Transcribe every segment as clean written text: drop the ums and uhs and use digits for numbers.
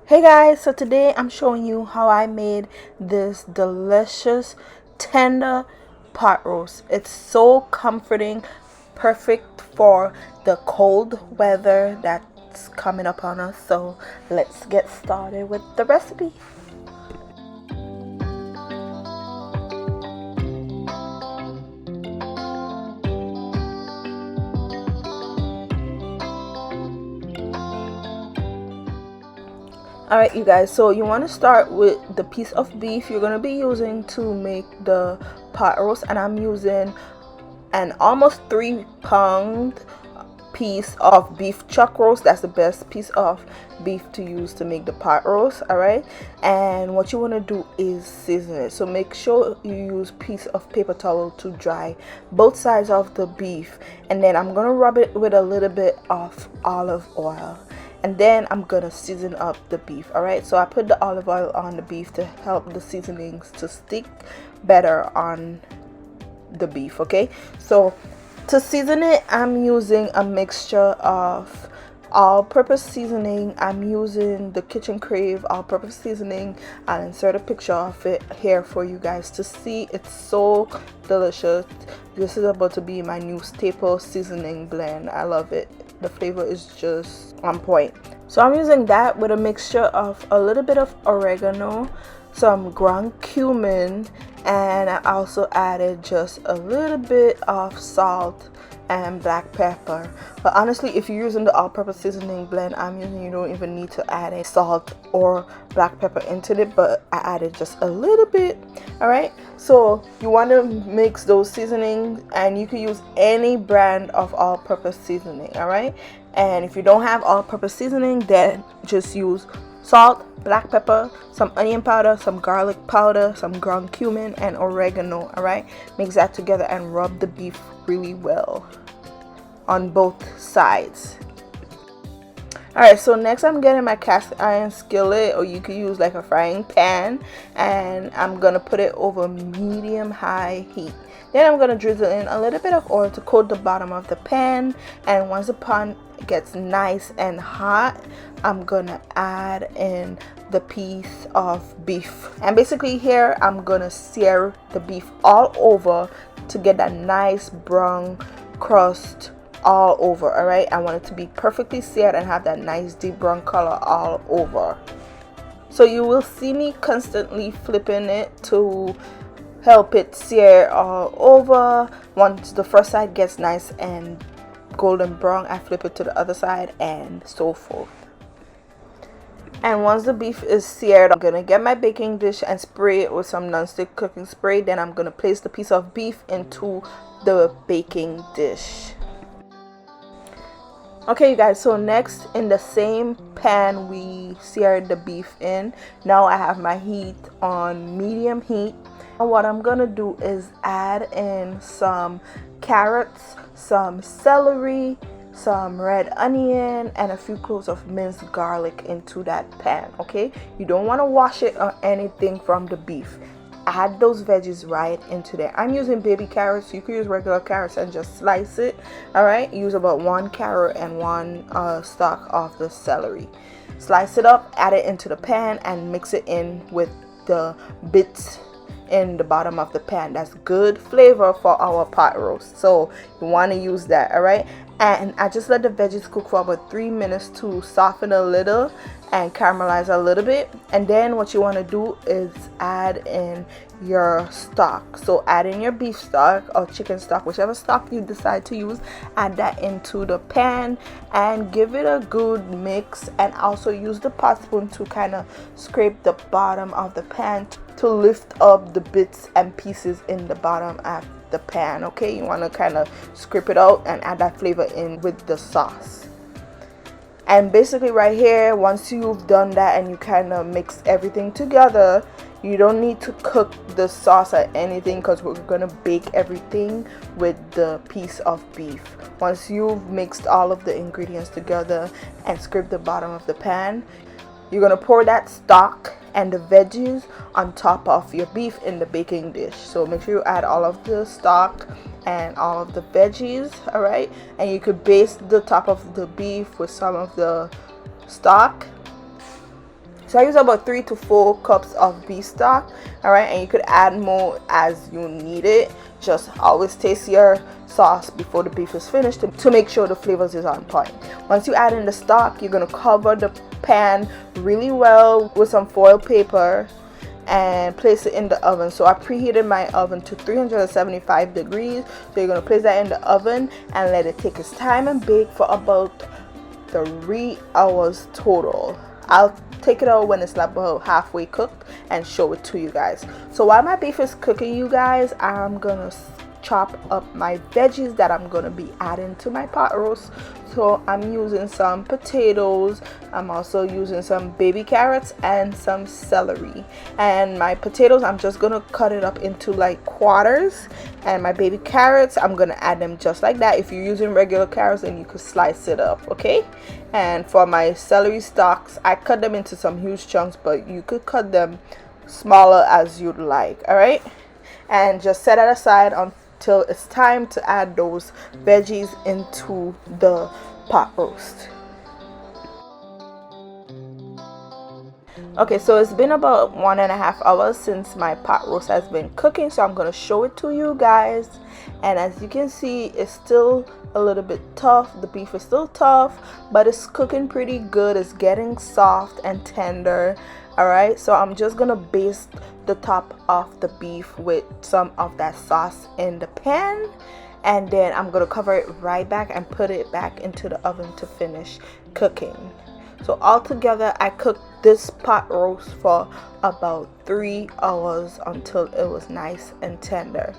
Hey guys, so today I'm showing you how I made this delicious tender pot roast. It's so comforting, perfect for the cold weather that's coming up on us. So let's get started with the recipe. Alright, you guys, so you want to start with the piece of beef you're going to be using to make the pot roast, and I'm using an almost 3 pound piece of beef chuck roast. That's the best piece of beef to use to make the pot roast. All right, and what you want to do is season it, so make sure you use piece of paper towel to dry both sides of the beef, and then I'm gonna rub it with a little bit of olive oil, and then I'm gonna season up the beef. All right, so I put the olive oil on the beef to help the seasonings to stick better on the beef. Okay, so to season it, I'm using a mixture of all-purpose seasoning. I'm using the Kitchen Crave all-purpose seasoning. I'll insert a picture of it here for you guys to see. It's so delicious. This is about to be my new staple seasoning blend. I love it. The flavor is just on point. So I'm using that with a mixture of a little bit of oregano, some ground cumin, and I also added just a little bit of salt and black pepper. But honestly, if you're using the all-purpose seasoning blend I'm using, you don't even need to add a salt or black pepper into it, but I added just a little bit. All right, so you want to mix those seasonings, and you can use any brand of all-purpose seasoning. All right, and if you don't have all-purpose seasoning, then just use salt, black pepper, some onion powder, some garlic powder, some ground cumin, and oregano. All right, mix that together and rub the beef really well on both sides. All right, so next I'm getting my cast iron skillet, or you could use like a frying pan, and I'm gonna put it over medium high heat. Then I'm gonna drizzle in a little bit of oil to coat the bottom of the pan, and once the pan gets nice and hot, I'm gonna add in the piece of beef, and basically here I'm gonna sear the beef all over to get that nice brown crust all over. All right, I want it to be perfectly seared and have that nice deep brown color all over. So you will see me constantly flipping it to help it sear all over. Once the first side gets nice and golden brown, I flip it to the other side, and so forth. And once the beef is seared, I'm gonna get my baking dish and spray it with some non-stick cooking spray. Then I'm gonna place the piece of beef into the baking dish. Okay, you guys, so next, in the same pan we seared the beef in, now I have my heat on medium heat, and what I'm gonna do is add in some carrots, some celery, some red onion, and a few cloves of minced garlic into that pan. Okay, you don't want to wash it or anything from the beef. Add those veggies right into there. I'm using baby carrots. You could use regular carrots and just slice it. All right, use about 1 carrot and 1 stalk of the celery. Slice it up, add it into the pan, and mix it in with the bits in the bottom of the pan. That's good flavor for our pot roast, so you want to use that. All right, and I just let the veggies cook for about 3 minutes to soften a little and caramelize a little bit, and then what you want to do is add in your stock. So add in your beef stock or chicken stock, whichever stock you decide to use. Add that into the pan and give it a good mix, and also use the pot spoon to kind of scrape the bottom of the pan to lift up the bits and pieces in the bottom of the pan. Okay, you want to kind of scrape it out and add that flavor in with the sauce. And basically right here, once you've done that and you kind of mix everything together, you don't need to cook the sauce or anything, because we're gonna bake everything with the piece of beef. Once you've mixed all of the ingredients together and scrape the bottom of the pan, you're gonna pour that stock and the veggies on top of your beef in the baking dish. So make sure you add all of the stock and all of the veggies. All right, and you could baste the top of the beef with some of the stock, So I use about 3 to 4 cups of beef stock. All right, and you could add more as you need it. Just always taste your sauce before the beef is finished to make sure the flavors is on point. Once you add in the stock, you're gonna cover the pan really well with some foil paper and place it in the oven. So I preheated my oven to 375 degrees. So you're gonna place that in the oven and let it take its time and bake for about 3 hours total. I'll take it out when it's about halfway cooked and show it to you guys. So while my beef is cooking, you guys, I'm gonna chop up my veggies that I'm gonna be adding to my pot roast. So I'm using some potatoes, I'm also using some baby carrots and some celery. And my potatoes, I'm just gonna cut it up into like quarters, and my baby carrots, I'm gonna add them just like that. If you're using regular carrots, then you could slice it up, okay? And for my celery stalks, I cut them into some huge chunks, but you could cut them smaller as you'd like. All right, and just set it aside until it's time to add those veggies into the pot roast. Okay, so it's been about 1.5 hours since my pot roast has been cooking, so I'm going to show it to you guys. And as you can see, it's still a little bit tough. The beef is still tough, but it's cooking pretty good. It's getting soft and tender. All right, so I'm just gonna baste the top of the beef with some of that sauce in the pan, and then I'm gonna cover it right back and put it back into the oven to finish cooking. So altogether, I cooked this pot roast for about 3 hours until it was nice and tender.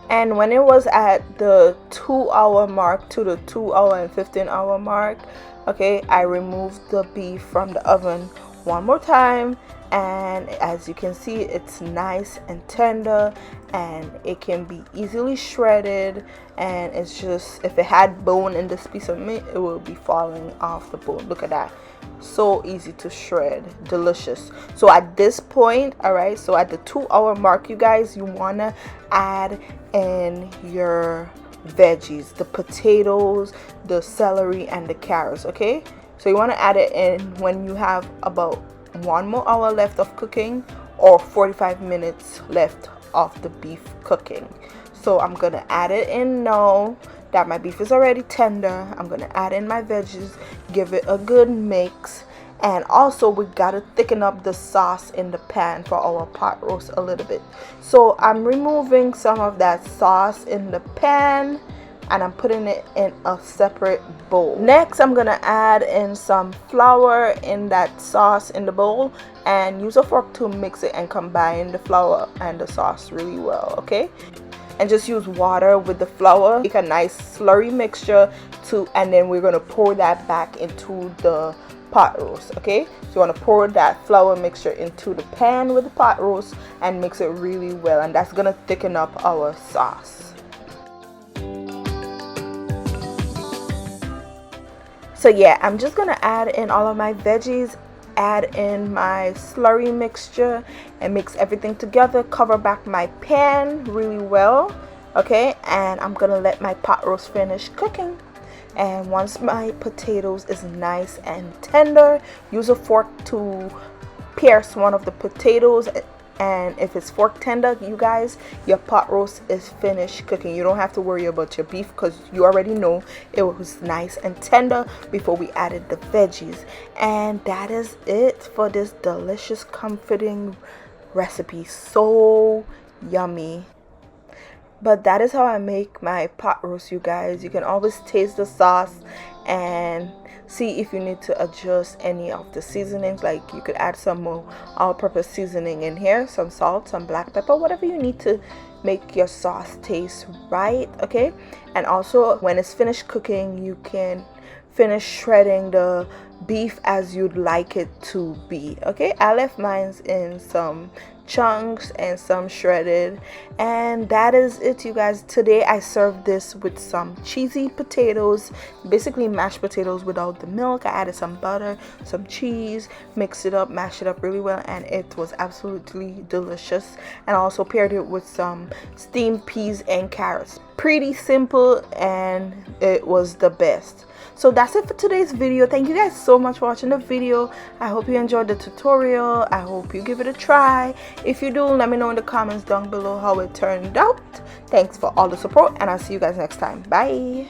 And when it was at the 2-hour mark to the 2-hour and 15-hour mark, okay, I removed the beef from the oven one more time, and as you can see, it's nice and tender, and it can be easily shredded. And it's just, if it had bone in this piece of meat, it will be falling off the bone. Look at that, so easy to shred, delicious. So at this point, all right, so at the 2-hour mark, you guys, you want to add in your veggies, the potatoes, the celery, and the carrots. Okay, so you want to add it in when you have about 1 more hour left of cooking or 45 minutes left of the beef cooking. So I'm gonna add it in now that my beef is already tender. I'm gonna add in my veggies, give it a good mix, and also we gotta thicken up the sauce in the pan for our pot roast a little bit. So I'm removing some of that sauce in the pan and I'm putting it in a separate bowl. Next, I'm gonna add in some flour in that sauce in the bowl and use a fork to mix it and combine the flour and the sauce really well, okay? And just use water with the flour, make a nice slurry mixture and then we're gonna pour that back into the pot roast. Okay, so you want to pour that flour mixture into the pan with the pot roast and mix it really well, and that's gonna thicken up our sauce. So yeah, I'm just gonna add in all of my veggies, add in my slurry mixture, and mix everything together. Cover back my pan really well, okay, and I'm gonna let my pot roast finish cooking. And once my potatoes is nice and tender, use a fork to pierce one of the potatoes, and if it's fork tender, you guys, your pot roast is finished cooking. You don't have to worry about your beef because you already know it was nice and tender before we added the veggies. And that is it for this delicious, comforting recipe. So yummy. But that is how I make my pot roast, you guys. You can always taste the sauce and see if you need to adjust any of the seasonings. Like you could add some more all-purpose seasoning in here, some salt, some black pepper, whatever you need to make your sauce taste right, okay? And also when it's finished cooking, you can finish shredding the beef as you'd like it to be, okay? I left mine in some chunks and some shredded. And that is it, you guys. Today I served this with some cheesy potatoes, basically mashed potatoes without the milk. I added some butter, some cheese, mixed it up, mashed it up really well, and it was absolutely delicious. And I also paired it with some steamed peas and carrots. Pretty simple, and it was the best. So that's it for today's video. Thank you guys so much for watching the video. I hope you enjoyed the tutorial. I hope you give it a try. If you do, let me know in the comments down below how it turned out. Thanks for all the support, and I'll see you guys next time. Bye.